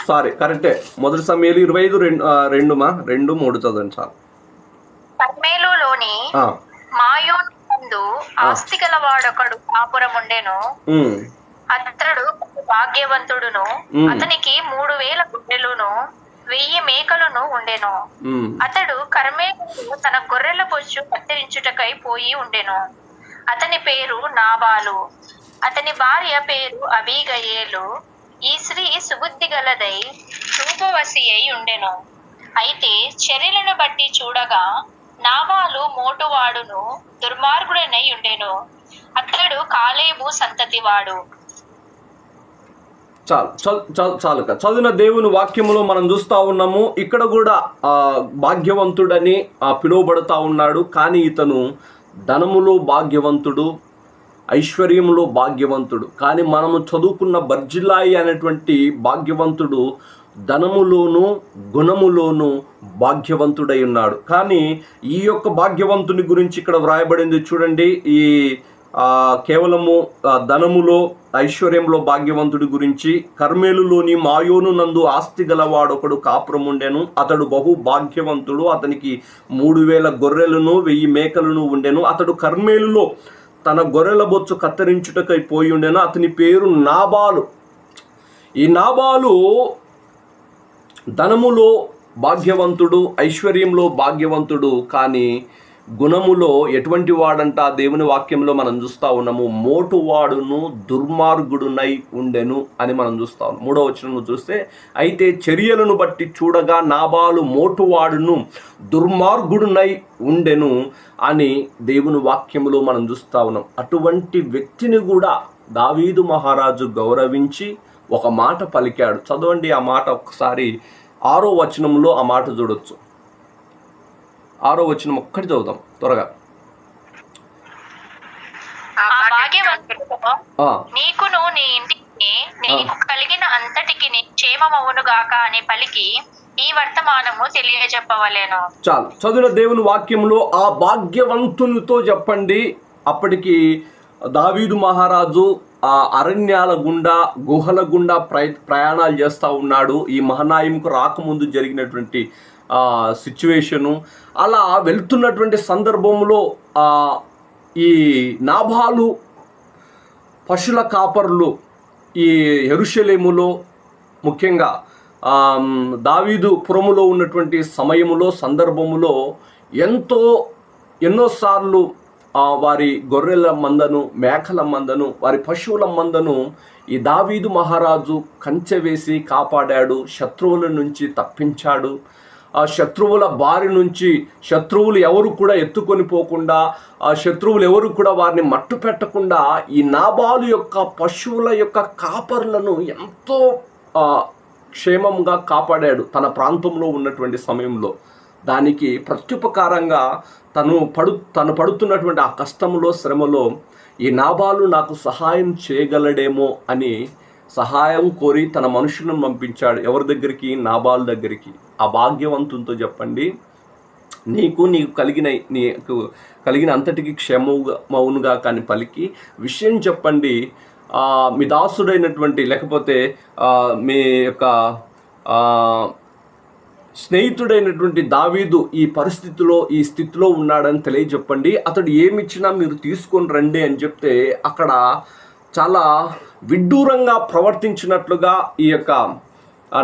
Sorry కరెక్టే. మొదటి సమయాలు 25:2 చదవండి చాలు. కర్మెలులోని మాయోను నందు ఆస్తి గలవాడొకడు కాపురం ఉండెను. అతడు భాగ్యవంతుడును. అతనికి 3,000 గొర్రెలును 1,000 మేకలును ఉండెను. అతడు కర్మెలులో తన గొర్రెల బొచ్చు కత్తిరించుటకై పోయి ఉండెను. అతని పేరు నాబాలు. అతని భార్య పేరు అబీగయేలు. ఈ స్త్రీ సుబుద్ధి గలదై రూపవసి అయి ఉండెను. అయితే చర్యలను బట్టి చూడగా నాబాలు మోటువాడును దుర్మార్గుడనై ఉండెను. అతడు కాలేబు సంతతివాడు. చాలు చదివిన దేవుని వాక్యములో మనం చూస్తూ ఉన్నాము. ఇక్కడ కూడా భాగ్యవంతుడని పిలువబడుతూ ఉన్నాడు. కానీ ఇతను ధనములో భాగ్యవంతుడు, ఐశ్వర్యంలో భాగ్యవంతుడు. కానీ మనము చదువుకున్న బర్జిల్లాయి అనేటువంటి భాగ్యవంతుడు ధనములోను గుణములోను భాగ్యవంతుడై ఉన్నాడు. కానీ ఈ యొక్క భాగ్యవంతుని గురించి ఇక్కడ వ్రాయబడింది చూడండి. ఈ కేవలము ధనములో ఐశ్వర్యంలో భాగ్యవంతుడి గురించి. కర్మేలులోని మాయోను నందు ఆస్తి గలవాడొకడు కాపురం ఉండెను. అతడు బహు భాగ్యవంతుడు. అతనికి 3,000 గొర్రెలను 1,000 మేకలను ఉండెను. అతడు కర్మేలులో తన గొర్రెల బొచ్చు కత్తిరించుటకై పోయి ఉండెను. అతని పేరు నాబాలు. ఈ నాబాలు ధనములో భాగ్యవంతుడు, ఐశ్వర్యంలో భాగ్యవంతుడు. కానీ గుణములో ఎటువంటి వాడంట దేవుని వాక్యంలో మనం చూస్తూ ఉన్నాము. మోటువాడును దుర్మార్గుడునై ఉండెను అని మనం చూస్తా ఉన్నాం. 3వ వచనం చూస్తే, అయితే చర్యలను బట్టి చూడగా నాబాలు మోటువాడును దుర్మార్గుడునై ఉండెను అని దేవుని వాక్యంలో మనం చూస్తూ ఉన్నాం. అటువంటి వ్యక్తిని కూడా దావీదు మహారాజు గౌరవించి ఒక మాట పలికాడు. చదవండి ఆ మాట ఒకసారి. 6వ వచనంలో ఆ మాట చూడొచ్చు. 6వ వచనం ఒక్కటి చదువుదాం త్వరగా. నీకును నీ ఇంటికి నీకు కలిగిన అంతటికి క్షేమమవునుగాక అని పలికి ఈ వర్తమానము తెలియజెప్పవలెను. చాలు. చదివిన దేవుని వాక్యంలో ఆ భాగ్యవంతునితో చెప్పండి. అప్పటికి దావీదు మహారాజు ఆ అరణ్యాల గుండా గుహల గుండా ప్రయాణాలు చేస్తూ ఉన్నాడు. ఈ మహనాయంకు రాకముందు జరిగినటువంటి సిచ్యువేషను. అలా వెళ్తున్నటువంటి సందర్భంలో ఈ నాబాలు పశుల కాపరులు ఈ యెరూషలేములో ముఖ్యంగా దావీదు పురములో ఉన్నటువంటి సమయములో సందర్భములో ఎన్నోసార్లు వారి గొర్రెల మందను, మేకల మందను, వారి పశువుల మందను ఈ దావీదు మహారాజు కంచె వేసి కాపాడాడు. శత్రువుల నుంచి తప్పించాడు. ఆ శత్రువుల బారి నుంచి శత్రువులు ఎవరు కూడా ఎత్తుకొని పోకుండా, ఆ శత్రువులు ఎవరు కూడా వారిని మట్టు పెట్టకుండా ఈ నాబాలు యొక్క పశువుల యొక్క కాపరులను ఎంతో క్షేమంగా కాపాడాడు తన ప్రాంతంలో ఉన్నటువంటి సమయంలో. దానికి ప్రత్యుపకారంగా తను పడుతున్నటువంటి ఆ కష్టంలో, శ్రమలో ఈ నాబాలు నాకు సహాయం చేయగలడేమో అని సహాయం కోరి తన మనుషులను పంపించాడు. ఎవరి దగ్గరికి? నాబాలు దగ్గరికి. ఆ భాగ్యవంతునితో చెప్పండి, నీకు కలిగిన అంతటికి క్షేమమవునుగా కానీ పలికి విషయం చెప్పండి. మీ దాసుడైనటువంటి లేకపోతే మీ యొక్క స్నేహితుడైనటువంటి దావీదు ఈ పరిస్థితిలో ఈ స్థితిలో ఉన్నాడని తెలియజెప్పండి. అతడు ఏమిచ్చినా మీరు తీసుకొని రండి అని చెప్తే అక్కడ చాలా విడ్డూరంగా ప్రవర్తించినట్లుగా ఈ యొక్క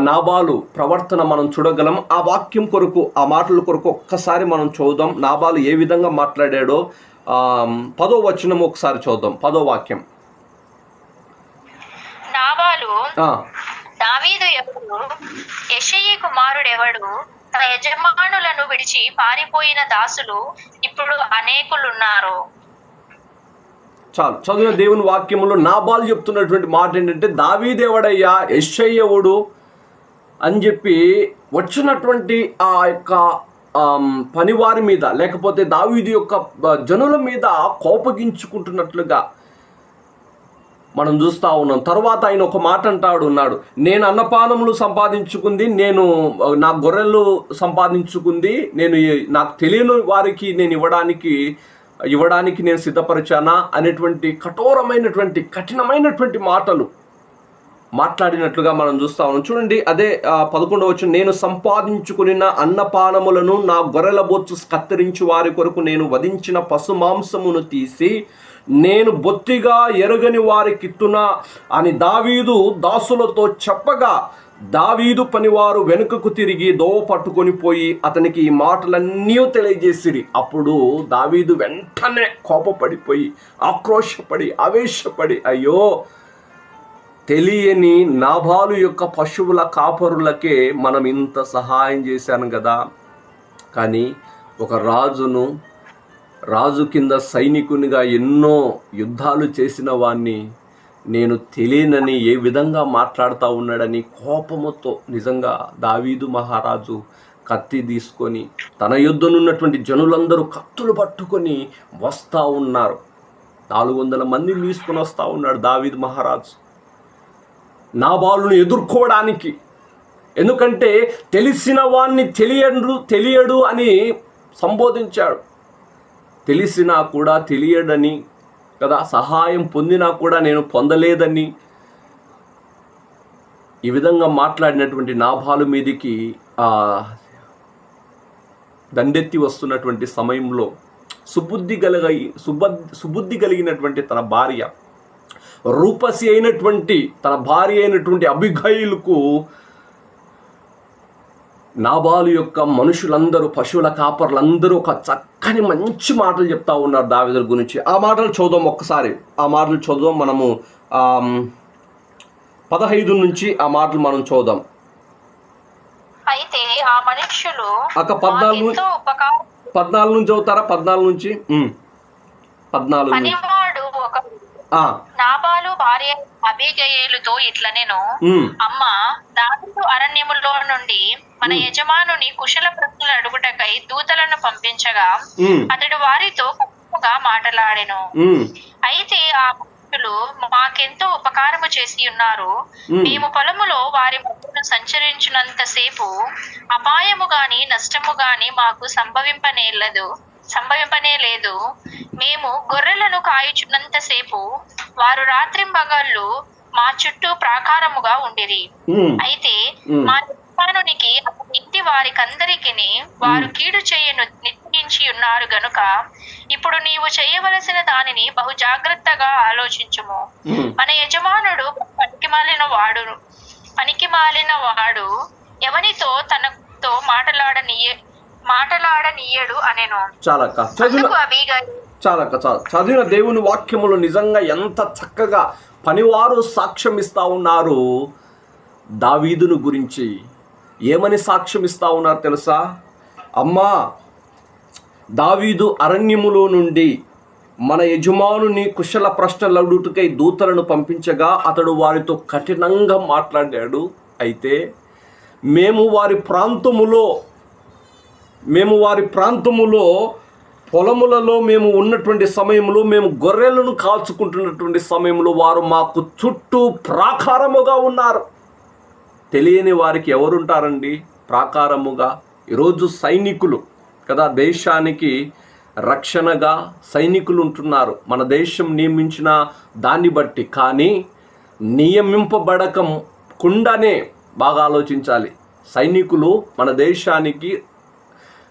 నాబాలు ప్రవర్తన మనం చూడగలం. ఆ వాక్యం కొరకు, ఆ మాటల కొరకు ఒక్కసారి మనం చూద్దాం. నాబాలు ఏ విధంగా మాట్లాడాడో 10వ వచనం ఒకసారి చూద్దాం. 10వ వాక్యం. నాబాలు, దావీదు ఎవడు? యెషయి కుమారుడు ఎవడు? తన యజమానులను విడిచి పారిపోయిన దాసులు ఇప్పుడు అనేకులున్నారు. చాలు. చదివిన దేవుని వాక్యములో నాబాలు చెప్తున్నటువంటి మాట ఏంటంటే, దావీదేవుడయ్యా, యెషయి ఎవడు అని చెప్పి వచ్చినటువంటి ఆ యొక్క పనివారి మీద లేకపోతే దావీదు యొక్క జనుల మీద కోపగించుకుంటున్నట్లుగా మనం చూస్తూ ఉన్నాం. తర్వాత ఆయన ఒక మాట ఉన్నాడు, నేను అన్నపానములు సంపాదించుకుంది, నేను నా గొర్రెలు సంపాదించుకుంది, నేను నాకు తెలియని వారికి నేను ఇవ్వడానికి నేను సిద్ధపరిచానా అనేటువంటి కఠినమైనటువంటి మాటలు మాట్లాడినట్లుగా మనం చూస్తా ఉన్నాం. చూడండి, అదే 11వ వచనం, నేను సంపాదించుకున్న అన్నపానములను నా గొర్రెల బొచ్చు కత్తిరించి వారి కొరకు నేను వధించిన పశు మాంసమును తీసి నేను బొత్తిగా ఎరుగని వారికిత్తునా అని దావీదు దాసులతో చెప్పగా, దావీదు పనివారు వెనుకకు తిరిగి దోవ పట్టుకొని పోయి అతనికి ఈ మాటలన్నీ తెలియజేసిరి. అప్పుడు దావీదు వెంటనే కోపపడిపోయి, ఆక్రోశపడి, ఆవేశపడి, అయ్యో, తెలియని నాబాలు యొక్క పశువుల కాపరులకే మనం ఇంత సహాయం చేశాను కదా, కానీ ఒక రాజు కింద సైనికునిగా ఎన్నో యుద్ధాలు చేసిన వాణ్ణి నేను తెలియనని ఏ విధంగా మాట్లాడుతూ ఉన్నాడని కోపముతో నిజంగా దావీదు మహారాజు కత్తి తీసుకొని తన యుద్ధనున్నటువంటి జనులందరూ కత్తులు పట్టుకొని వస్తూ ఉన్నారు. 400 మందిని తీసుకొని వస్తూ ఉన్నాడు దావీదు మహారాజు నాబాలును ఎదుర్కోవడానికి. ఎందుకంటే తెలిసిన వాణ్ణి తెలియడు అని సంబోధించాడు. తెలిసినా కూడా తెలియడని కదా, సహాయం పొందినా కూడా నేను పొందలేదని ఈ విధంగా మాట్లాడినటువంటి నాబాలు మీదికి దండెత్తి వస్తున్నటువంటి సమయంలో సుబుద్ధి కలిగినటువంటి తన భార్య, రూపసి అయినటువంటి తన భార్య అయినటువంటి అబిగయిలుకు నాబాలు యొక్క మనుషులందరూ, పశువుల కాపర్లందరూ ఒక చక్కని మంచి మాటలు చెప్తా ఉన్నారు దావీదు గురించి. ఆ మాటలు చదుదాం ఒక్కసారి. ఆ మాటలు చదుదాం మనము. 15 నుంచి ఆ మాటలు మనం చదుదాం. అయితే ఆ మనుష్యులు 14 నుంచి చదువుతారా? 14 నుంచి 14 పనివాడు ఒక నాబాలు భార్య అబీగయేలుతో ఇట్లనెను, అమ్మా, దావీదు అరణ్యములో నుండి మన యజమానుని కుశల ప్రశ్నలు అడుగుటకై దూతలను పంపించగా అతడు వారితో కట్టుగా మాట్లాడెను. అయితే ఆ మనుషులు మాకెంతో ఉపకారము చేసి ఉన్నారు. మేము పొలములో వారి మధ్యను సంచరించినంత సేపు అపాయము గాని నష్టము గాని మాకు సంభవింపనే లేదు. మేము గొర్రెలను కాయుచున్నంత సేపు వారు రాత్రింబగళ్ళు మా చుట్టూ ప్రాకారముగా ఉండిరి. అయితే మా యజమానునికి అతని ఇంటి వారికందరికి వారు కీడు చేయను నిశ్చయించి ఉన్నారు గనుక ఇప్పుడు నీవు చేయవలసిన దానిని బహు జాగ్రత్తగా ఆలోచించుము. మన యజమానుడు పనికిమాలిన వాడు ఎవనితో తనతో మాటలాడనీయడు అనెను. చదివిన దేవుని వాక్యములు నిజంగా ఎంత చక్కగా పనివారు సాక్ష్యం ఇస్తా ఉన్నారు దావీదును గురించి. ఏమని సాక్ష్యం ఇస్తా ఉన్నారు తెలుసా? అమ్మా, దావీదు అరణ్యములో నుండి మన యజమానుని కుశల ప్రశ్నలు అడుగుటకై దూతలను పంపించగా అతడు వారితో కఠినంగా మాట్లాడాడు. అయితే మేము వారి ప్రాంతములో పొలములలో మేము ఉన్నటువంటి సమయంలో, మేము గొర్రెలను కాల్చుకుంటున్నటువంటి సమయంలో వారు మాకు చుట్టూ ప్రాకారముగా ఉన్నారు. తెలియని వారికి ఎవరుంటారండి ప్రాకారముగా? ఈరోజు సైనికులు కదా, దేశానికి రక్షణగా సైనికులు ఉంటున్నారు మన దేశం నియమించిన దాన్ని బట్టి. కానీ నియమింపబడకుండానే బాగా ఆలోచించాలి. సైనికులు మన దేశానికి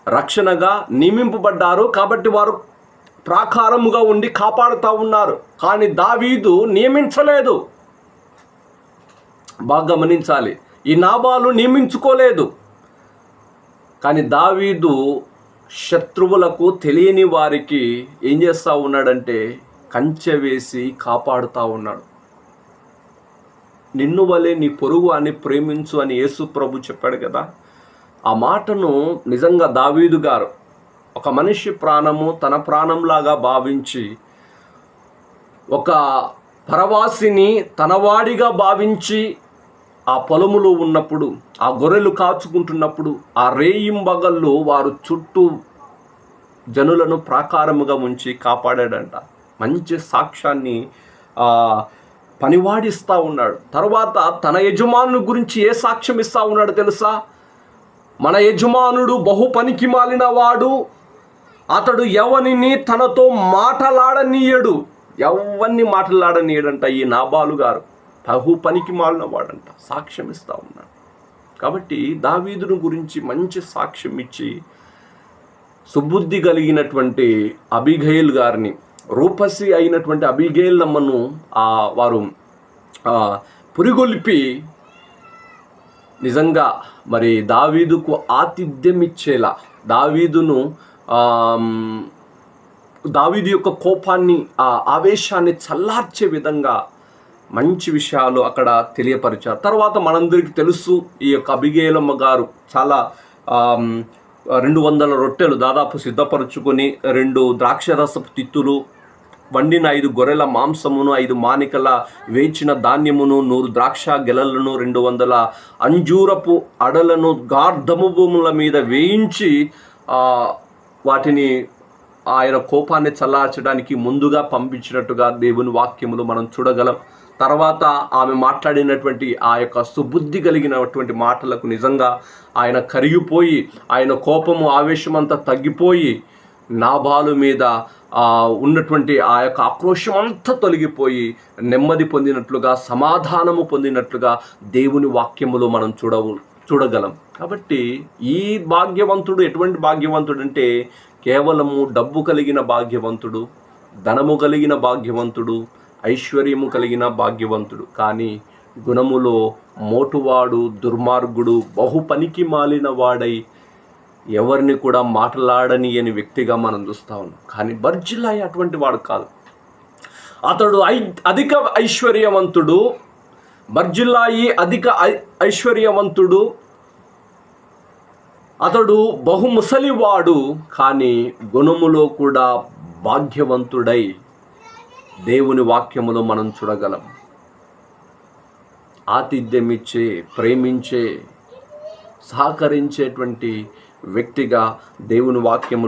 రక్షణగా నియమింపబడ్డారు కాబట్టి వారు ప్రాకారముగా ఉండి కాపాడుతూ ఉన్నారు. కానీ దావీదు నియమించలేదు. బాగా గమనించాలి. ఈ నాబాలు నియమించుకోలేదు. కానీ దావీదు శత్రువులకు, తెలియని వారికి ఏం చేస్తూ ఉన్నాడంటే కంచె వేసి కాపాడుతూ ఉన్నాడు. నిన్ను వలె నీ పొరుగు అని ప్రేమించు అని యేసు ప్రభు చెప్పాడు కదా. ఆ మాటను నిజంగా దావీదు గారు ఒక మనిషి ప్రాణము తన ప్రాణంలాగా భావించి, ఒక పరవాసిని తనవాడిగా భావించి ఆ పొలములో ఉన్నప్పుడు, ఆ గొర్రెలు కాచుకుంటున్నప్పుడు, ఆ రేయింబగళ్ళు వారు చుట్టూ జనులను ప్రాకారముగా ఉంచి కాపాడాడంట. మంచి సాక్ష్యాన్ని పనివాడిస్తూ ఉన్నాడు. తర్వాత తన యజమానుని గురించి ఏ సాక్ష్యం ఇస్తూ ఉన్నాడు తెలుసా? మన యజమానుడు బహు పనికి మాలిన వాడు, అతడు ఎవరిని తనతో మాటలాడనీయడు. ఎవరిని మాట్లాడనీయడంట ఈ నాబాలు గారు. పనికి మాలిన వాడంట, సాక్ష్యం ఇస్తూ ఉన్నాడు. కాబట్టి దావీదును గురించి మంచి సాక్ష్యం ఇచ్చి సుబుద్ధి కలిగినటువంటి అబీగయల్ గారిని, రూపసి అయినటువంటి అబీగయల్ అమ్మను వారు పురిగొల్పి నిజంగా మరి దావీదుకు ఆతిథ్యం ఇచ్చేలా, దావీదు యొక్క కోపాన్ని, ఆవేశాన్ని చల్లార్చే విధంగా మంచి విషయాలు అక్కడ తెలియపరిచారు. తర్వాత మనందరికీ తెలుసు, ఈ యొక్క అబీగయలమ్మ గారు చాలా 200 రొట్టెలు దాదాపు సిద్ధపరుచుకొని 2 ద్రాక్షరసపు తిత్తులు, వండిన 5 గొర్రెల మాంసమును, 5 మానికల వేచిన ధాన్యమును, 100 ద్రాక్ష గెలలను, 200 అంజూరపు అడలను గార్ధము భూముల మీద వేయించి వాటిని ఆయన కోపాన్ని చల్లార్చడానికి ముందుగా పంపించినట్టుగా దేవుని వాక్యములు మనం చూడగలం. తర్వాత ఆమె మాట్లాడినటువంటి ఆ యొక్క సుబుద్ధి కలిగినటువంటి మాటలకు నిజంగా ఆయన కరిగిపోయి, ఆయన కోపము ఆవేశమంతా తగ్గిపోయి, నాబాలు మీద ఉన్నటువంటి ఆ యొక్క ఆక్రోశం అంతా తొలగిపోయి నెమ్మది పొందినట్లుగా, సమాధానము పొందినట్లుగా దేవుని వాక్యములో మనం చూడగలం. కాబట్టి ఈ భాగ్యవంతుడు ఎటువంటి భాగ్యవంతుడు అంటే కేవలము డబ్బు కలిగిన భాగ్యవంతుడు, ధనము కలిగిన భాగ్యవంతుడు, ఐశ్వర్యము కలిగిన భాగ్యవంతుడు, కానీ గుణములో మోటువాడు, దుర్మార్గుడు, పనికి మాలిన వాడై ఎవరిని కూడా మాట్లాడని అని వ్యక్తిగా మనం చూస్తూ ఉన్నాం. కానీ బర్జిల్లాయి అటువంటి వాడు కాదు. అతడు అధిక ఐశ్వర్యవంతుడు, బర్జిల్లాయి అధిక ఐశ్వర్యవంతుడు, అతడు ముసలివాడు, కానీ గుణములో కూడా భాగ్యవంతుడై దేవుని వాక్యములో మనం చూడగలం. ఆతిథ్యమిచ్చే, ప్రేమించే, సహకరించేటువంటి వ్యక్తిగా దేవుని వాక్యము